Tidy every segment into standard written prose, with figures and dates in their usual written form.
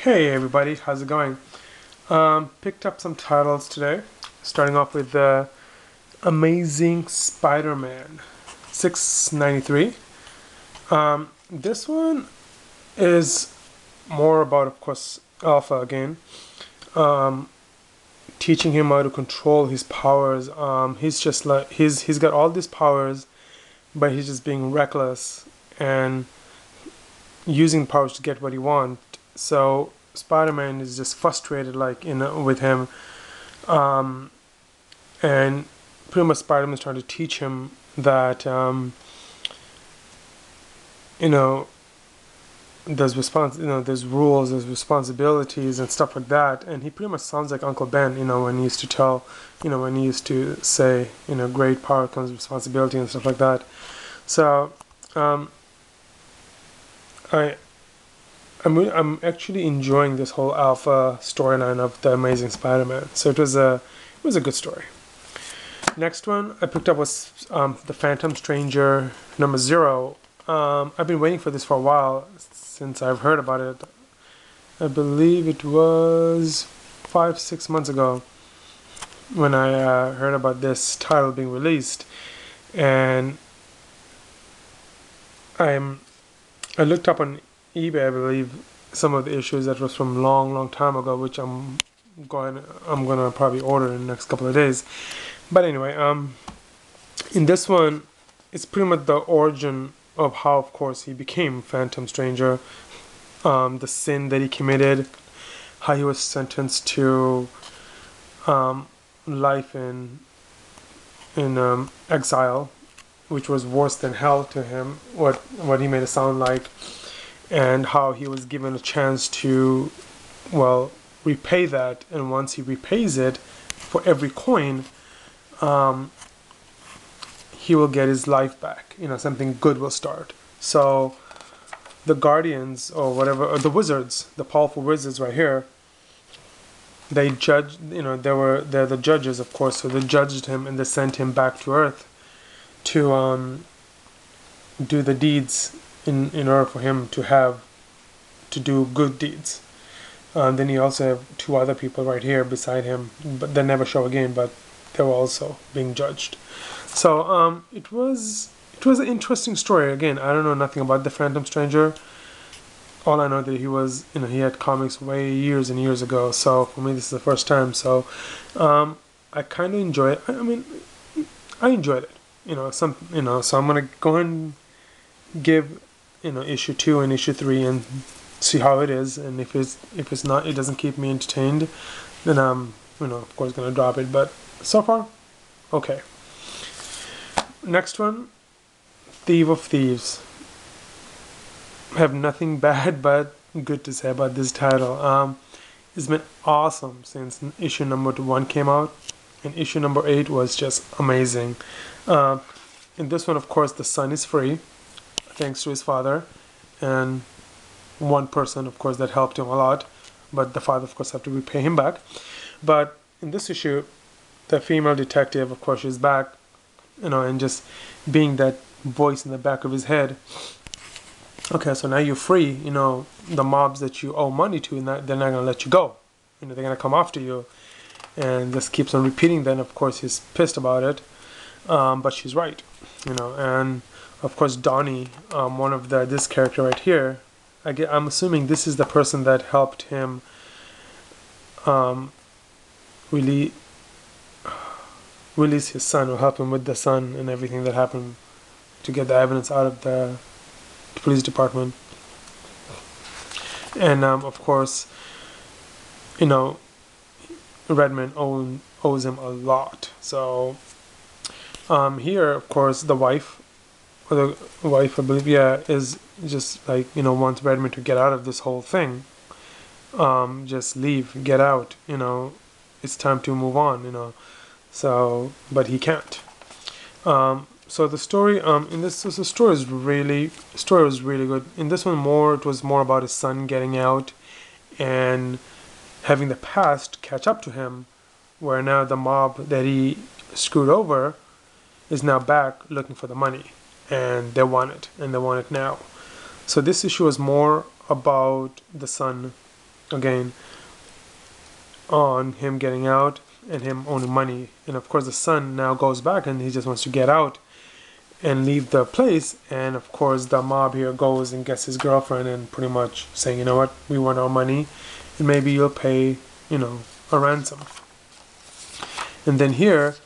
Hey everybody, how's it going? Picked up some titles today, starting off with the Amazing Spider-Man 693. This one is more about, of course, Alpha again, um, teaching him how to control his powers. He's just like he's got all these powers, but he's just being reckless and using powers to get what he wants. So Spider-Man is just frustrated, like with him, um, and pretty much Spider-Man is trying to teach him that you know there's rules, there's responsibilities and stuff like that. And he pretty much sounds like Uncle Ben, when he used to tell, when he used to say, great power comes responsibility and stuff like that. So um, I I'm actually enjoying this whole Alpha storyline of the Amazing Spider-Man. So it was a good story. Next one I picked up was the Phantom Stranger #0. I've been waiting for this for a while since I've heard about it. I believe it was 5-6 months ago when I heard about this title being released, and I'm I looked up on eBay, I believe, some of the issues that was from long time ago, which I'm gonna probably order in the next couple of days. But anyway, in this one, it's pretty much the origin of how, of course, he became Phantom Stranger, the sin that he committed, how he was sentenced to life in exile, which was worse than hell to him. What he made it sound like, and how he was given a chance to, well, repay that. And once he repays it, for every coin, he will get his life back. Something good will start. So the guardians, or whatever, or the wizards, the powerful wizards right here, they judged. They're the judges, of course. So they judged him and they sent him back to Earth to do the deeds in order for him to do good deeds. Then you also have two other people right here beside him, but they never show again, but they were also being judged. So it was an interesting story. Again, I don't know nothing about the Phantom Stranger. All I know that he had comics way years and years ago. So for me, this is the first time. So I kind of enjoy it. I mean, I enjoyed it. So I'm gonna go ahead and give issue 2 and issue 3 and see how it is. And if it's not, it doesn't keep me entertained, then I'm of course gonna drop it. But so far, okay. Next one, Thief of Thieves. I have nothing bad but good to say about this title. It's been awesome since issue #1 came out, and issue #8 was just amazing. In this one, of course, the son is free, thanks to his father, and one person, of course, that helped him a lot, but the father, of course, had to repay him back. But in this issue, the female detective, of course, is back, and just being that voice in the back of his head. Okay, so now you're free. The mobs that you owe money to, they're not gonna let you go. They're gonna come after you, and this keeps on repeating. Then, of course, he's pissed about it, but she's right. And of course, Donnie, one of this character right here. I'm assuming this is the person that helped him really release his son, or help him with the son and everything that happened, to get the evidence out of the police department. And of course, Redman owes him a lot. So here, of course, the wife, I believe, yeah, is just like, wants Redman to get out of this whole thing. Just leave, get out. It's time to move on. So, but he can't. So the story, the story was really good. In this one, it was more about his son getting out and having the past catch up to him, where now the mob that he screwed over is now back looking for the money, and they want it now. So this issue is more about the son again, on him getting out and him owning money. And of course the son now goes back and he just wants to get out and leave the place. And of course the mob here goes and gets his girlfriend and pretty much saying, you know what, we want our money and maybe you'll pay, you know, a ransom. And then here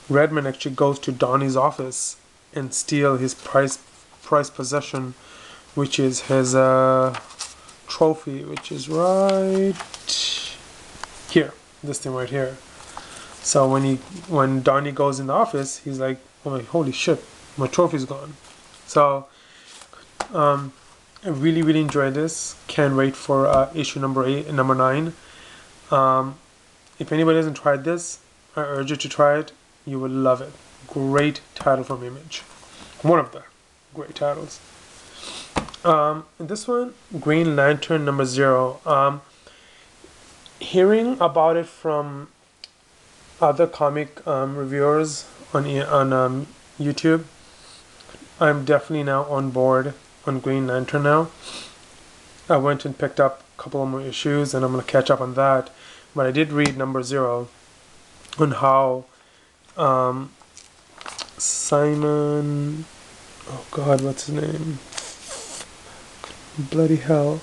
Redman actually goes to Donnie's office and steal his prized possession, which is his trophy, which is right here, this thing right here. So when Donnie goes in the office, he's like, oh my, holy shit, my trophy's gone. So I really enjoyed this. Can't wait for issue number 9. If anybody hasn't tried this, I urge you to try it. You will love it. Great title from Image. One of the great titles. This one, Green Lantern number 0. Hearing about it from other comic reviewers on YouTube, I'm definitely now on board on Green Lantern now. I went and picked up a couple of more issues and I'm going to catch up on that. But I did read number 0 on how Simon, oh god, what's his name? Bloody hell.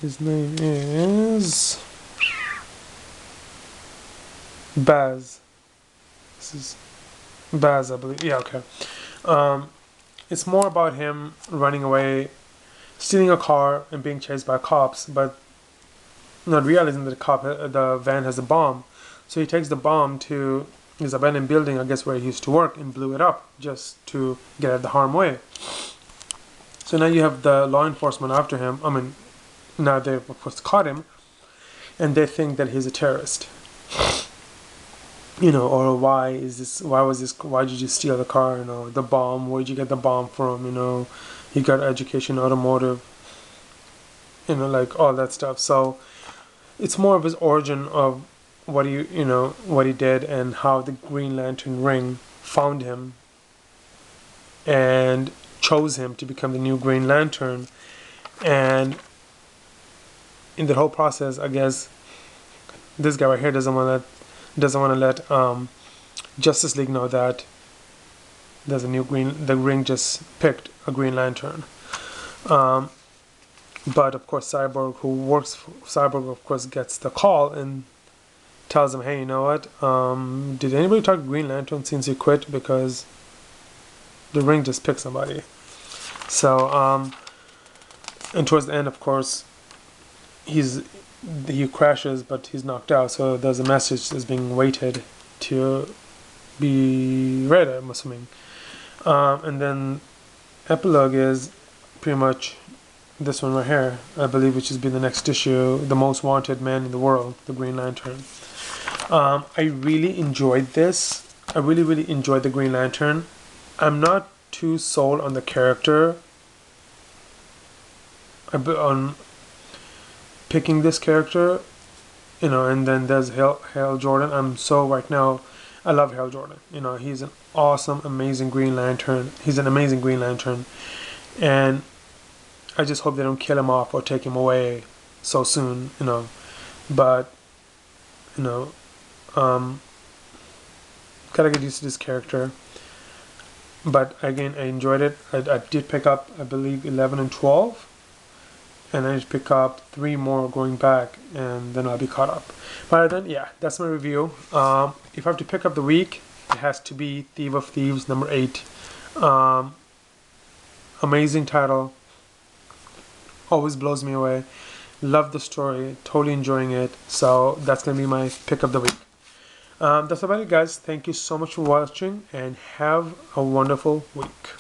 His name is Baz. This is Baz, I believe. Yeah, okay. It's more about him running away, stealing a car, and being chased by cops, but not realizing that the van has a bomb. So he takes the bomb to his abandoned building, I guess where he used to work, and blew it up just to get out of the harm way. So now you have the law enforcement after him. I mean, now they've of course caught him, and they think that he's a terrorist. You know, or why did you steal the car? You know, the bomb. Where'd you get the bomb from? You know, he got education, automotive. You know, like all that stuff. So it's more of his origin of what he did and how the Green Lantern ring found him and chose him to become the new Green Lantern. And in the whole process, I guess this guy right here doesn't want to let Justice League know that there's a new the ring just picked a Green Lantern. But of course Cyborg, of course gets the call and tells him, hey, you know what, did anybody talk to Green Lantern since you quit, because the ring just picked somebody. So and towards the end, of course, he crashes, but he's knocked out, so there's a message that's being waited to be read, I'm assuming. And then epilogue is pretty much this one right here, I believe, which has been the next issue, The Most Wanted Man in the World, the Green Lantern. I really enjoyed this. I really enjoyed the Green Lantern. I'm not too sold on the character, on picking this character, you know. And then there's Hal Jordan. Right now, I love Hal Jordan. You know, he's an awesome, amazing Green Lantern. He's an amazing Green Lantern, and I just hope they don't kill him off or take him away so soon, you know. But, you know, gotta get used to this character. But again, I enjoyed it. I did pick up, I believe, 11 and 12. And I need to pick up 3 more going back, and then I'll be caught up. But then, yeah, that's my review. If I have to pick up the week, it has to be Thief of Thieves number 8. Amazing title. Always blows me away. Love the story. Totally enjoying it. So that's going to be my pick of the week. That's about it, guys. Thank you so much for watching, and have a wonderful week.